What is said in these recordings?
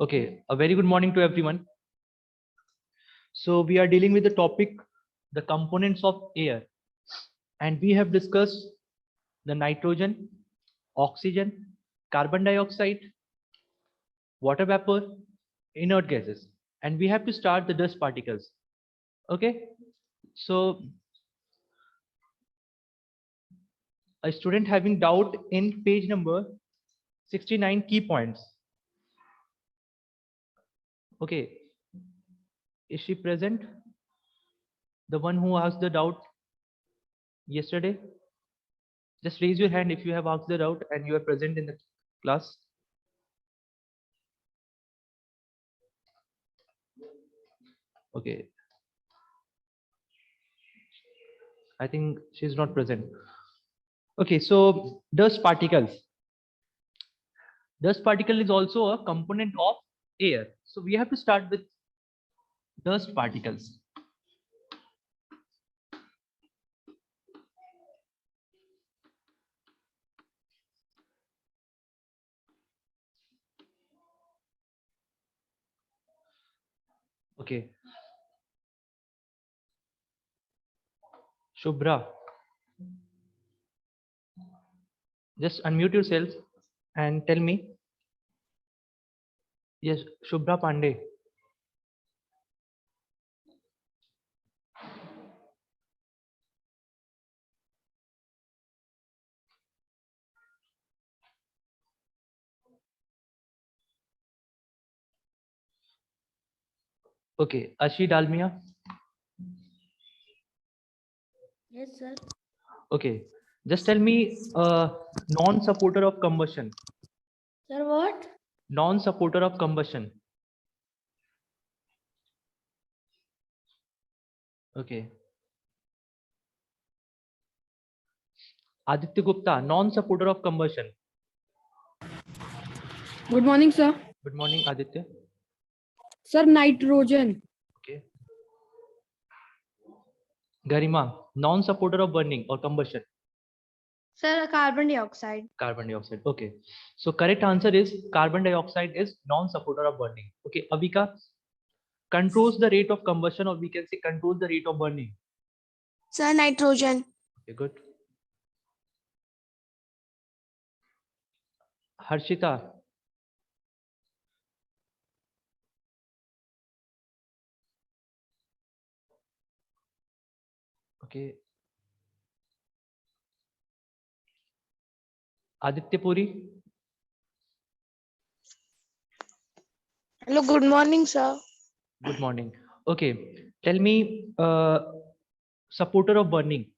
Okay, a very good morning to everyone. So we are dealing with the topic, the components of air, and we have discussed the nitrogen, oxygen, carbon dioxide, water vapor, inert gases, and we have to start the dust particles. Okay, so a student having doubt in page number 69 key points. Okay, is she present? The one who asked the doubt yesterday? Just raise your hand if you have asked the doubt and you are present in the class. Okay, I think she's not present. Okay, so dust particles. Dust particle is also a component of air. So we have to start with dust particles. Okay. Shubhra, just unmute yourself and tell me. Yes, Shubhra Pandey. Okay, Ashi Dalmia. Yes, sir. Okay, just tell me non-supporter of combustion. Sir, what? Non-supporter of combustion. Okay. Aditya Gupta, non-supporter of combustion. Good morning, sir. Good morning, Aditya. Sir, nitrogen. Okay. Garima, non-supporter of burning or combustion. Sir, carbon dioxide. Carbon dioxide. Okay. So correct answer is carbon dioxide is non-supporter of burning. Okay. Avika, controls the rate of combustion, or we can say controls the rate of burning. Sir, nitrogen. Okay, good. Harshita. Okay. Aditya Puri. Hello, good morning, sir. Good morning. Okay. Tell me supporter of burning.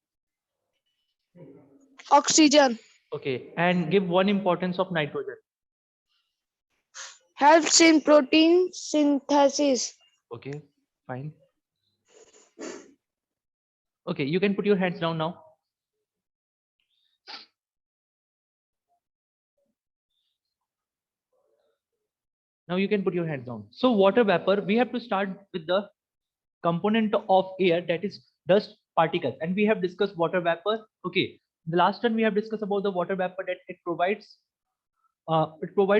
Oxygen. Okay. And give one importance of nitrogen. Helps in protein synthesis. Okay. Fine. Okay. You can put your hands down now. Now you can put your hands down. So water vapor, we have to start with the component of air, that is dust particles, and we have discussed water vapor. Okay, the last time we have discussed about the water vapor, that it provides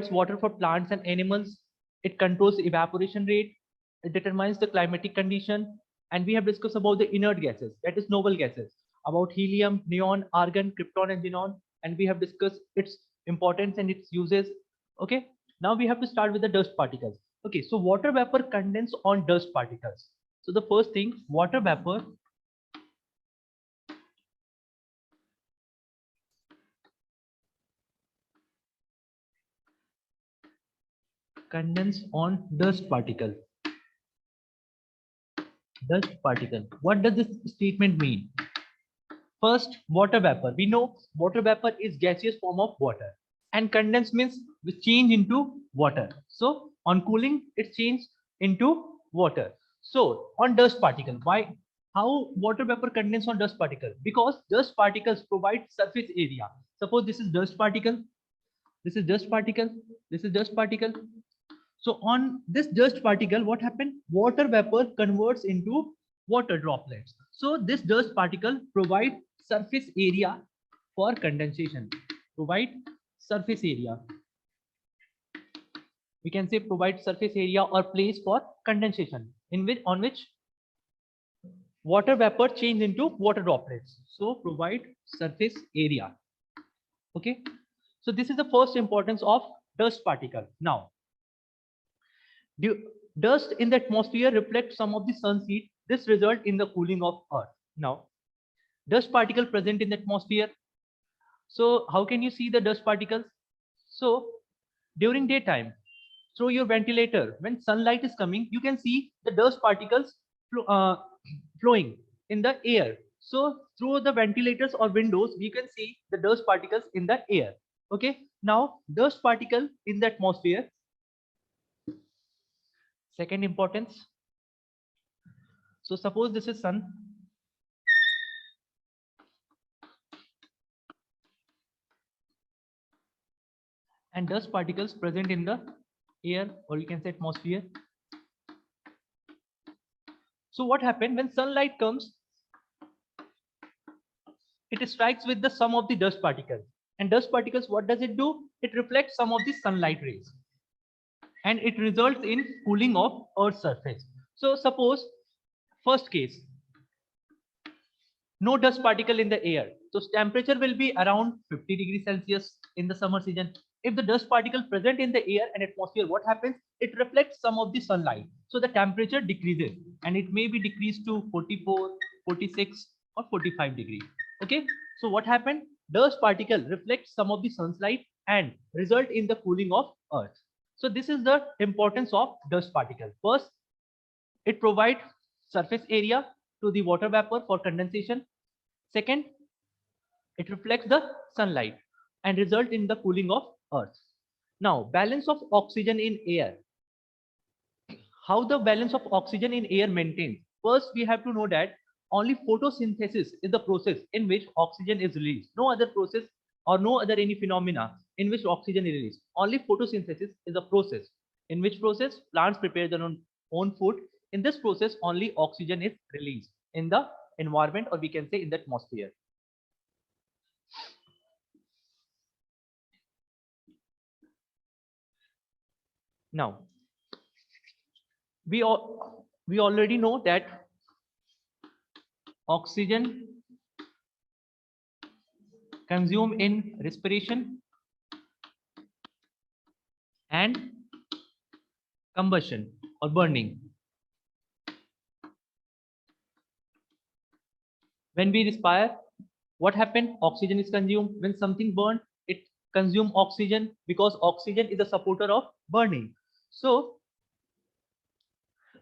water for plants and animals. It controls evaporation rate. It determines the climatic condition. And we have discussed about the inert gases, that is noble gases, about helium, neon, argon, krypton, and xenon. And we have discussed its importance and its uses. Okay, now we have to start with the dust particles. Okay, so water vapor condense on dust particles. So the first thing, water vapor condense on dust particle. Dust particle. What does this statement mean? First, water vapor. We know water vapor is gaseous form of water, and condense means we change into water. So on cooling, it changes into water. So on dust particle, why? How water vapor condense on dust particle? Because dust particles provide surface area. Suppose this is dust particle, this is dust particle, this is dust particle. So on this dust particle, what happened? Water vapor converts into water droplets. So this dust particle provide surface area for condensation. Provide surface area. we can say provide surface area or place for condensation in which on which water vapor change into water droplets. So provide surface area. Okay. So this is the first importance of dust particle. Now, dust in the atmosphere reflects some of the sun's heat. This result in the cooling of Earth. Now, dust particle present in the atmosphere. So how can you see the dust particles? So during daytime, through your ventilator, when sunlight is coming, you can see the dust particles flowing in the air. So through the ventilators or windows, we can see the dust particles in the air. Okay. Now, dust particle in the atmosphere. Second importance. So suppose this is sun. And dust particles present in the air, or you can say atmosphere. So what happened when sunlight comes? It strikes with the sum of the dust particles. And dust particles, what does it do? It reflects some of the sunlight rays. And it results in cooling of Earth's surface. So suppose, first case, no dust particle in the air. So temperature will be around 50 degrees Celsius in the summer season. If the dust particle present in the air and atmosphere, what happens? It reflects some of the sunlight. So the temperature decreases and it may be decreased to 44, 46 or 45 degrees. Okay. So what happened? Dust particle reflects some of the sunlight and result in the cooling of Earth. So this is the importance of dust particle. First, it provides surface area to the water vapor for condensation. Second, it reflects the sunlight and result in the cooling of Earth. Now, balance of oxygen in air. How the balance of oxygen in air maintained? First, we have to know that only photosynthesis is the process in which oxygen is released. No other process or no other any phenomena in which oxygen is released. Only photosynthesis is a process. In which process plants prepare their own food. In this process, only oxygen is released in the environment, or we can say in the atmosphere. Now, we already know that oxygen consumed in respiration and combustion or burning. When we respire, what happened? Oxygen is consumed. When something burned, it consumes oxygen because oxygen is a supporter of burning. So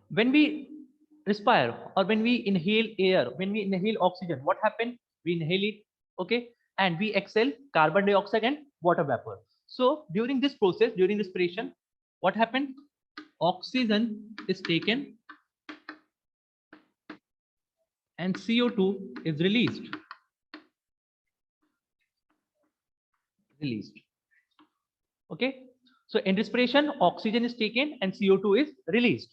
when we respire or when we inhale air, when we inhale oxygen, what happened? We inhale it, okay, and we exhale carbon dioxide and water vapor. So during this process, during respiration, what happened? Oxygen is taken and CO2 is released. Okay, so in respiration, oxygen is taken and CO2 is released.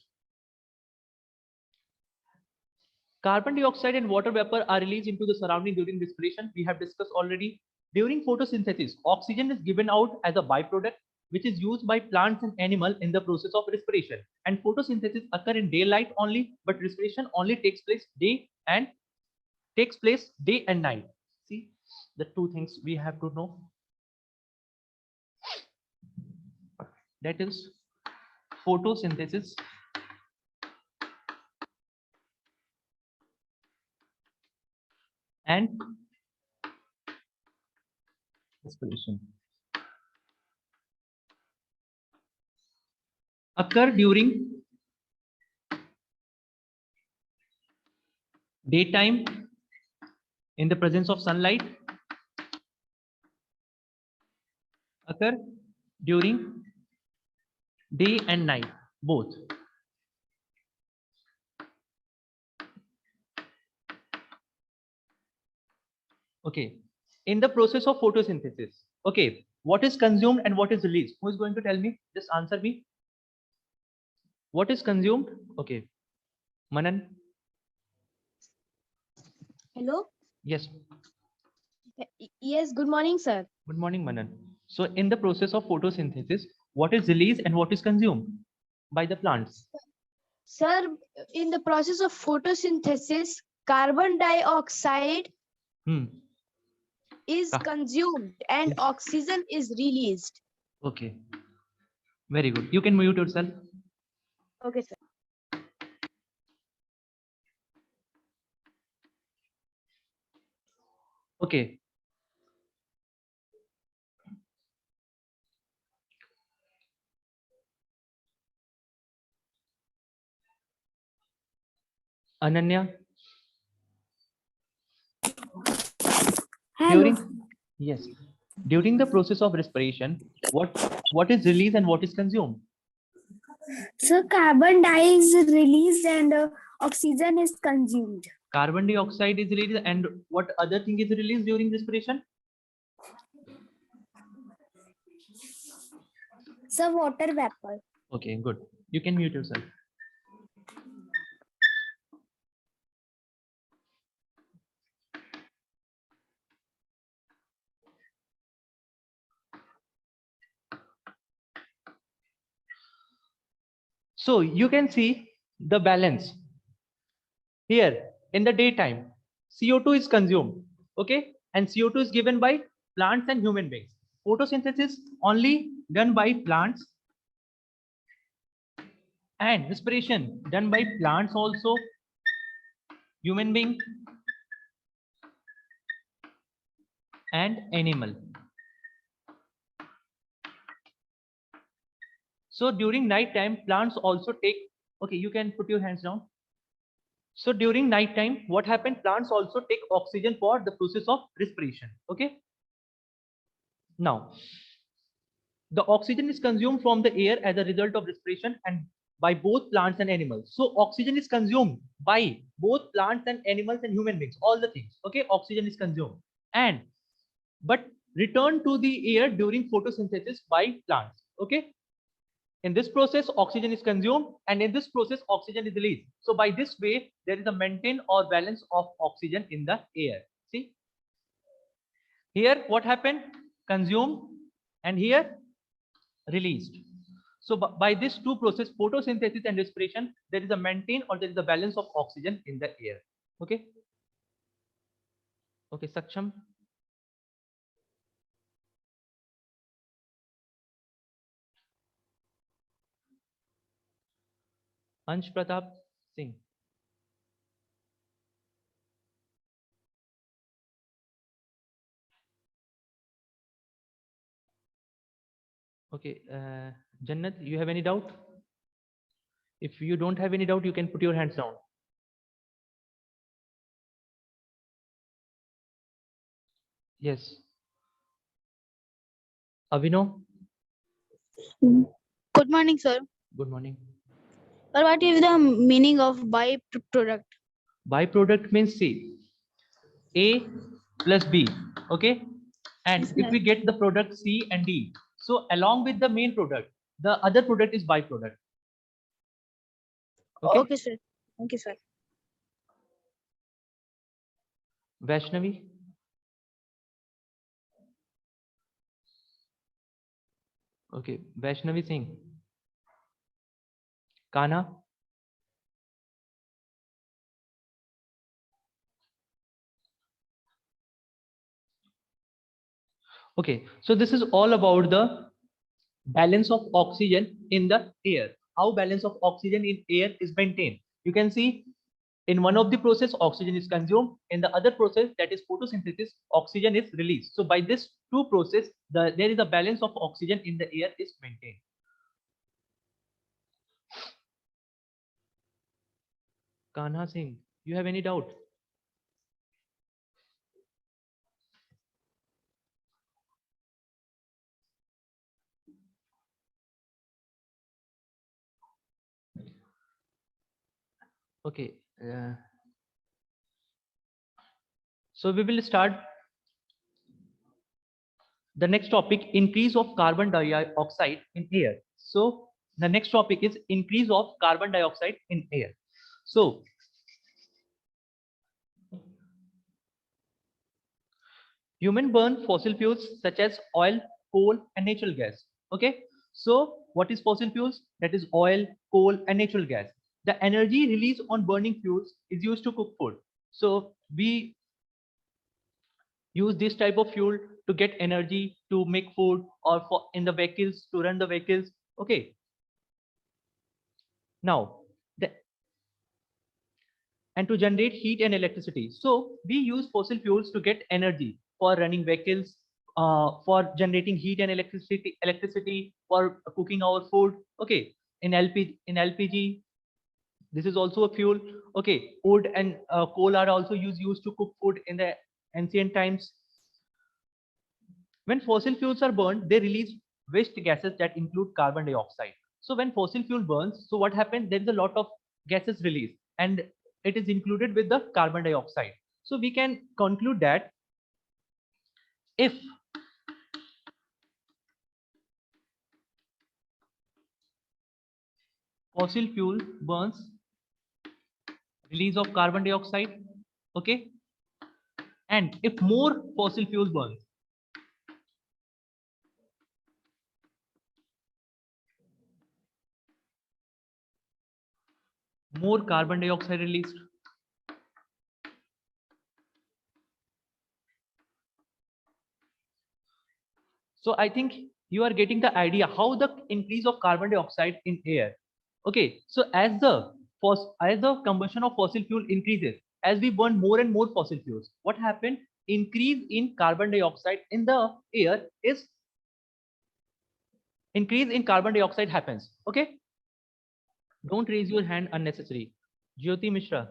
Carbon dioxide and water vapor are released into the surrounding during respiration. We have discussed already. During photosynthesis, oxygen is given out as a byproduct which is used by plants and animals in the process of respiration. And photosynthesis occur in daylight only, but respiration only takes place day and night. See the two things we have to know. That is photosynthesis and respiration. Occur during daytime in the presence of sunlight, occur during day and night, both. Okay, in the process of photosynthesis, okay, what is consumed and what is released? Who is going to tell me? Just answer me. What is consumed? Okay, Manan. Hello. Yes. Yes. Good morning, sir. Good morning, Manan. So in the process of photosynthesis, what is released and what is consumed by the plants? Sir, in the process of photosynthesis, carbon dioxide Hmm. is Ah. consumed and oxygen is released. Okay. Very good. You can mute yourself. Okay, sir. Okay. Ananya, during yes, during the process of respiration, what is released and what is consumed? So carbon dioxide is released and oxygen is consumed. Carbon dioxide is released, and what other thing is released during respiration? So water vapor. Okay, good. You can mute yourself. So you can see the balance here. In the daytime, CO2 is consumed, okay, and CO2 is given by plants and human beings. Photosynthesis only done by plants, and respiration done by plants also, human being and animal. So during night time, plants also take, okay, you can put your hands down. So during night time, what happened? Plants also take oxygen for the process of respiration. Okay. Now, the oxygen is consumed from the air as a result of respiration and by both plants and animals. So oxygen is consumed by both plants and animals and human beings, all the things. Okay. Oxygen is consumed and but return to the air during photosynthesis by plants. Okay. In this process, oxygen is consumed and in this process, oxygen is released. So by this way, there is a maintain or balance of oxygen in the air. See, here what happened? Consumed and here released. So by this two process, photosynthesis and respiration, there is a maintain or there is a balance of oxygen in the air. Okay. Okay, Saksham. Ansh Pratap Singh. Okay, Jannat, you have any doubt? If you don't have any doubt, you can put your hands down. Yes. Avino, Good morning, sir. good morning. But what is the meaning of byproduct? Byproduct means C. A plus B. Okay. And Yes, if sir. we get the product C and D, so along with the main product, the other product is byproduct. Okay. Okay, sir. Thank you, sir. Vaishnavi. Okay. Vaishnavi Singh. Kana. Okay. So this is all about the balance of oxygen in the air. How balance of oxygen in air is maintained. You can see in one of the process, oxygen is consumed. In the other process, that is photosynthesis, oxygen is released. So by this two process, there is a balance of oxygen in the air is maintained. Kanha Singh, you have any doubt? Okay. So we will start the next topic, increase of carbon dioxide in air. So the next topic is increase of carbon dioxide in air. So human burn fossil fuels such as oil, coal, and natural gas. Okay. So what is fossil fuels? That is oil, coal, and natural gas. The energy released on burning fuels is used to cook food. So we use this type of fuel to get energy to make food, or for in the vehicles to run the vehicles. Okay. Now, and to generate heat and electricity. So we use fossil fuels to get energy for running vehicles, for generating heat and electricity for cooking our food. Okay. In LPG, this is also a fuel. Okay. Wood and coal are also used to cook food in the ancient times. When fossil fuels are burned, they release waste gases that include carbon dioxide. So when fossil fuel burns, so what happens? There is a lot of gases released, and it is included with the carbon dioxide. So we can conclude that if fossil fuel burns, release of carbon dioxide, okay, and if more fossil fuel burns, more carbon dioxide released. So I think you are getting the idea how the increase of carbon dioxide in air. Okay, so as the combustion of fossil fuel increases, as we burn more and more fossil fuels, what happened? Increase in carbon dioxide in the air is increase in carbon dioxide happens. Okay, don't raise your hand unnecessary. Jyoti Mishra,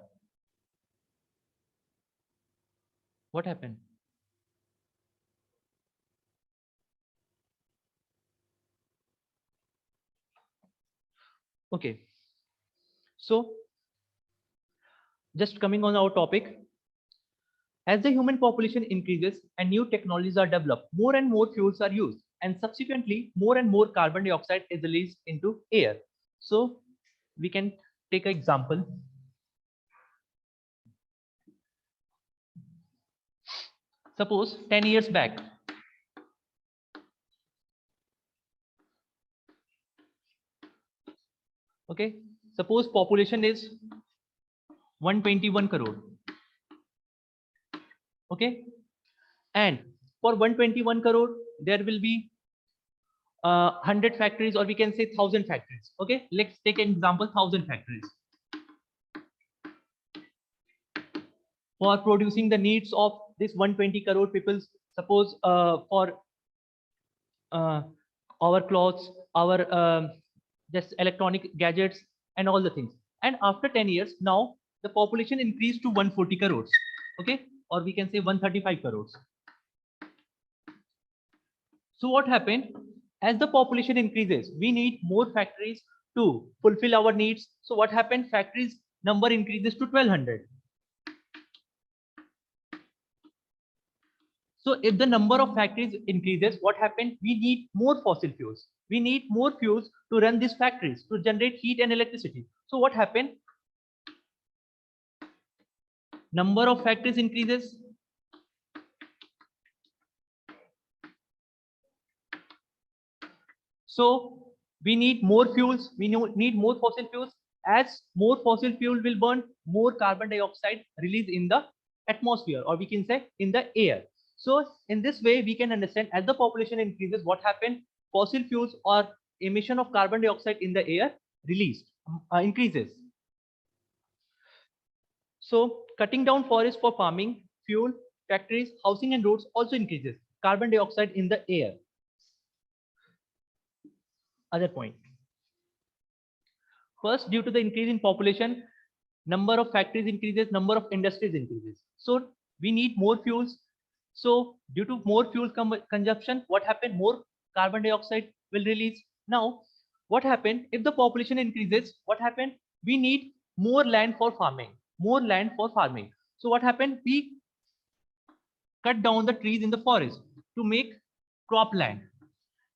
what happened? Okay, so just coming on our topic, as the human population increases and new technologies are developed, more and more fuels are used, and subsequently, more and more carbon dioxide is released into air. So, we can take an example. Suppose 10 years back, okay, suppose population is 121 crore, okay, and for 121 crore, there will be 100 factories, or we can say 1,000 factories. Okay, let's take an example, 1,000 factories for producing the needs of this 120 crore people. Suppose for uh, our clothes, our just electronic gadgets, and all the things. And after 10 years, now the population increased to 140 crores. Okay, or we can say 135 crores. So what happened? As the population increases, we need more factories to fulfill our needs. So what happened? Factories number increases to 1,200. So if the number of factories increases, what happened? We need more fossil fuels. We need more fuels to run these factories, to generate heat and electricity. So what happened? Number of factories increases. So we need more fuels. We need more fossil fuels. As more fossil fuel will burn, more carbon dioxide released in the atmosphere, or we can say in the air. So in this way, we can understand as the population increases, what happened? Fossil fuels or emission of carbon dioxide in the air released increases. So cutting down forests for farming, fuel, factories, housing, and roads also increases carbon dioxide in the air. Other point. First, due to the increase in population, number of factories increases, number of industries increases. So we need more fuels. So due to more fuel consumption, what happened? More carbon dioxide will release. Now, what happened? If the population increases, what happened? We need more land for farming. More land for farming. So what happened? We cut down the trees in the forest to make cropland,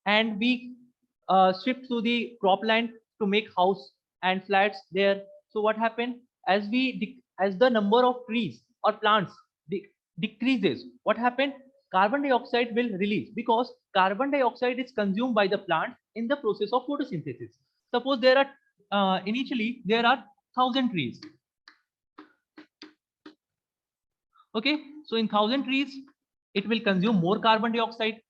and we shift to the cropland to make house and flats there. So what happened? As as the number of trees or plants decreases, what happened? carbon dioxide will release because carbon dioxide is consumed by the plant in the process of photosynthesis. Suppose there are initially there are 1,000 trees. Okay, so in 1,000 trees, it will consume more carbon dioxide.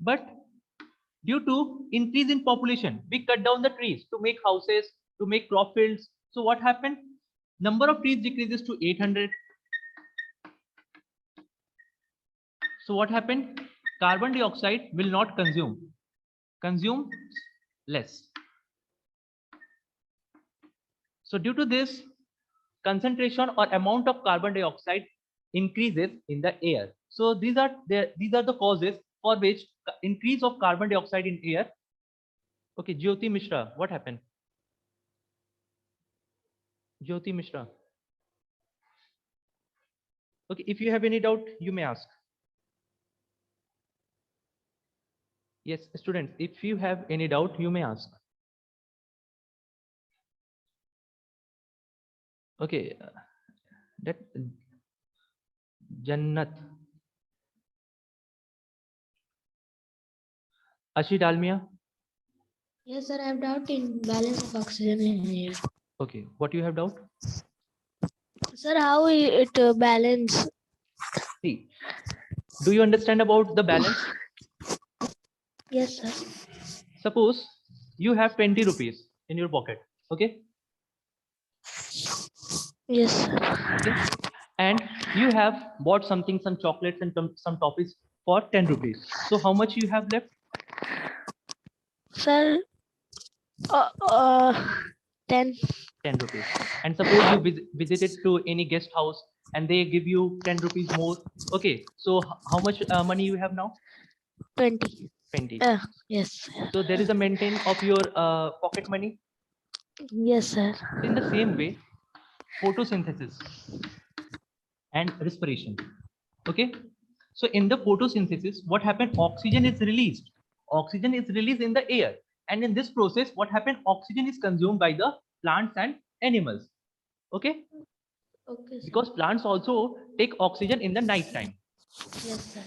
But due to increase in population, we cut down the trees to make houses, to make crop fields. So what happened? Number of trees decreases to 800. So what happened? Carbon dioxide will not consume less. So due to this, concentration or amount of carbon dioxide increases in the air. So these are the causes for which increase of carbon dioxide in air. Okay, Jyoti Mishra, what happened? Jyoti Mishra. Okay, if you have any doubt, you may ask. Yes, students, if you have any doubt, you may ask. Okay, that Jannat. Ashi Dalmia. Yes, sir, I have doubt in balance of oxygen in air. Okay, what you have doubt? Sir, how it balance? See, do you understand about the balance? Yes, sir. Suppose you have 20 rupees in your pocket. Okay. Yes, sir. Okay. And you have bought something, some chocolates and some toffees for 10 rupees. So how much you have left? Sir, 10. 10 rupees. And suppose you visited to any guest house and they give you 10 rupees more. Okay. So how much money you have now? 20. 20. Yes. So there is a maintain of your pocket money. Yes, sir. In the same way, photosynthesis and respiration. Okay, so in the photosynthesis, what happened? Oxygen is released. Oxygen is released in the air, and in this process, what happened? Oxygen is consumed by the plants and animals. Okay, Okay, sir. because plants also take oxygen in the night time. Yes, sir.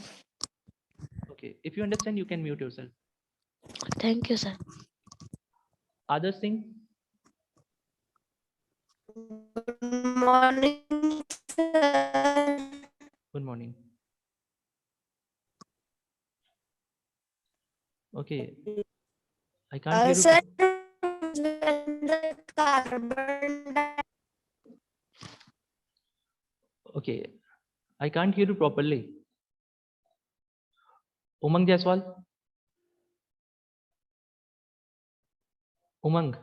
Okay, if you understand, you can mute yourself. Thank you, sir. Others thing. Good morning, sir. Good morning. Okay, I can't hear Sir, you. Okay, I can't hear you properly. Umang Jaiswal. Umang.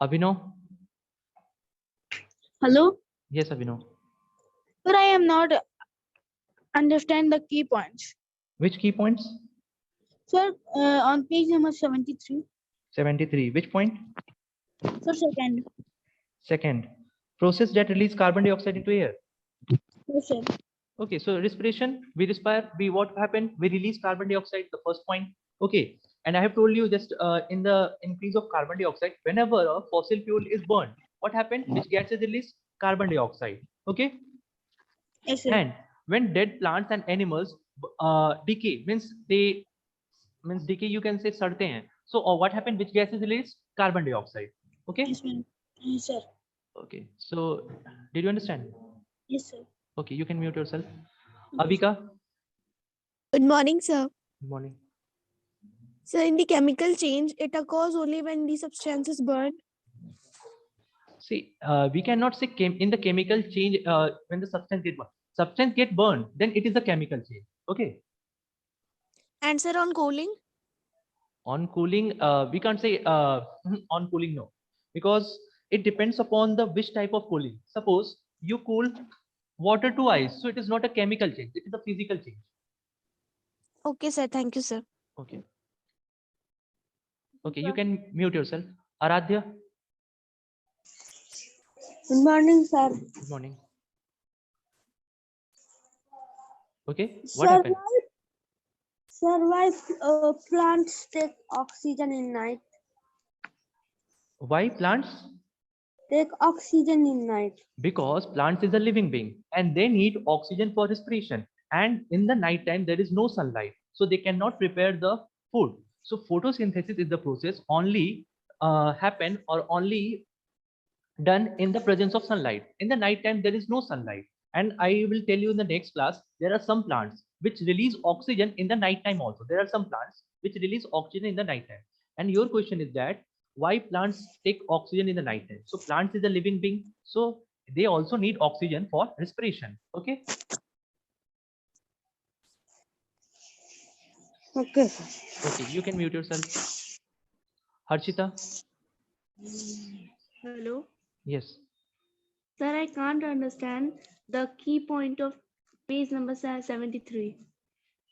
Abhinav. Hello? Yes, Abhinav. Sir, I am not understand the key points. Which key points? Sir, on page number 73. 73. Which point? Sir, second. Second. Process that release carbon dioxide into air. Yes, sir. Okay, so respiration, we respire, what happened? We release carbon dioxide, the first point. Okay, and I have told you just in the increase of carbon dioxide, whenever a fossil fuel is burned, what happened? Which gas is released? Carbon dioxide. Okay. Yes, sir. And when dead plants and animals decay, means decay, you can say sarte hain. So what happened? Which gas is released? Carbon dioxide. Okay. Yes, ma'am. Yes, sir. Okay, so did you understand? Yes, sir. Okay, you can mute yourself. Abhika. Good morning, sir. Good morning. So in the chemical change, it occurs only when the substance is burned. See, we cannot say in the chemical change when the substance get burned, then it is a chemical change. Okay. And sir, on cooling? On cooling, we can't say on cooling, no, because it depends upon the which type of cooling. Suppose you cool water to ice, so it is not a chemical change, it is a physical change. Okay, sir. Thank you, sir. Okay. Okay, you can mute yourself. Aradhya. Good morning, sir. Good morning. Okay, what Sir, happened? why plants take oxygen in night? Why plants? take oxygen in night? Because plants is a living being and they need oxygen for respiration. And in the night time, there is no sunlight. So they cannot prepare the food. So photosynthesis is the process only happen or only done in the presence of sunlight. In the night time, there is no sunlight. And I will tell you in the next class, there are some plants which release oxygen in the night time also. There are some plants which release oxygen in the night time. And your question is that why plants take oxygen in the night time? So plants is a living being. So they also need oxygen for respiration. Okay. Okay. Okay. You can mute yourself. Harshita. Hello. Yes. Sir, I can't understand the key point of page number 73.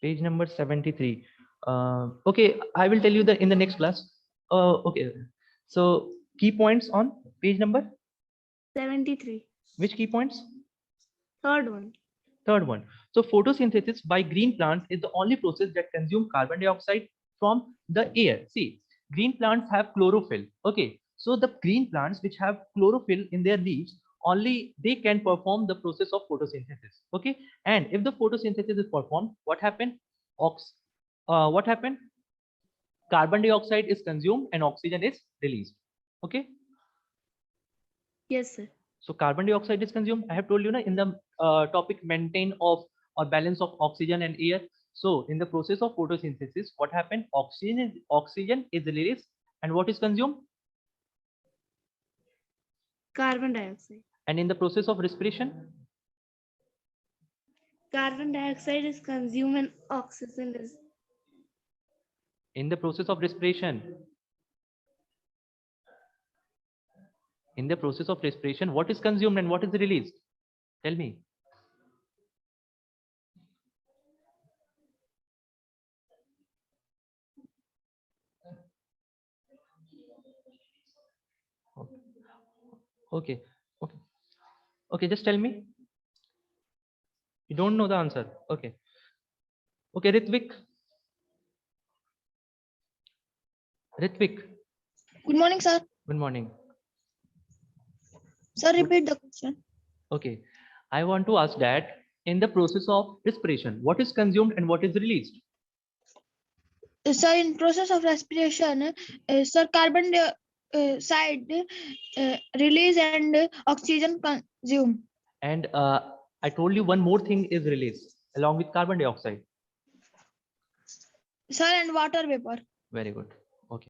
Page number 73. Okay, I will tell you in the next class. Okay, so key points on page number 73. which key points? Third one. Third one. So photosynthesis by green plants is the only process that consume carbon dioxide from the air. See, green plants have chlorophyll. Okay, so the green plants which have chlorophyll in their leaves, only they can perform the process of photosynthesis. Okay, and if the photosynthesis is performed, what happened? What happened? Carbon dioxide is consumed and oxygen is released. Okay, Yes, sir. so carbon dioxide is consumed. I have told you in the topic maintain of or balance of oxygen and air. So in the process of photosynthesis, what happened? Oxygen is released and what is consumed? Carbon dioxide. And in the process of respiration, Carbon dioxide is consumed and oxygen is. in the process of respiration, what is consumed and what is released? Tell me. Okay, okay, okay. Just tell me. You don't know the answer. Okay, okay. Ritvik. Good morning, sir. Good morning. Sir, repeat the question. Okay, I want to ask that in the process of respiration, what is consumed and what is released? Sir, in process of respiration, sir, carbon dioxide release and oxygen consume. And I told you one more thing is released along with carbon dioxide. Sir, and water vapor. Very good.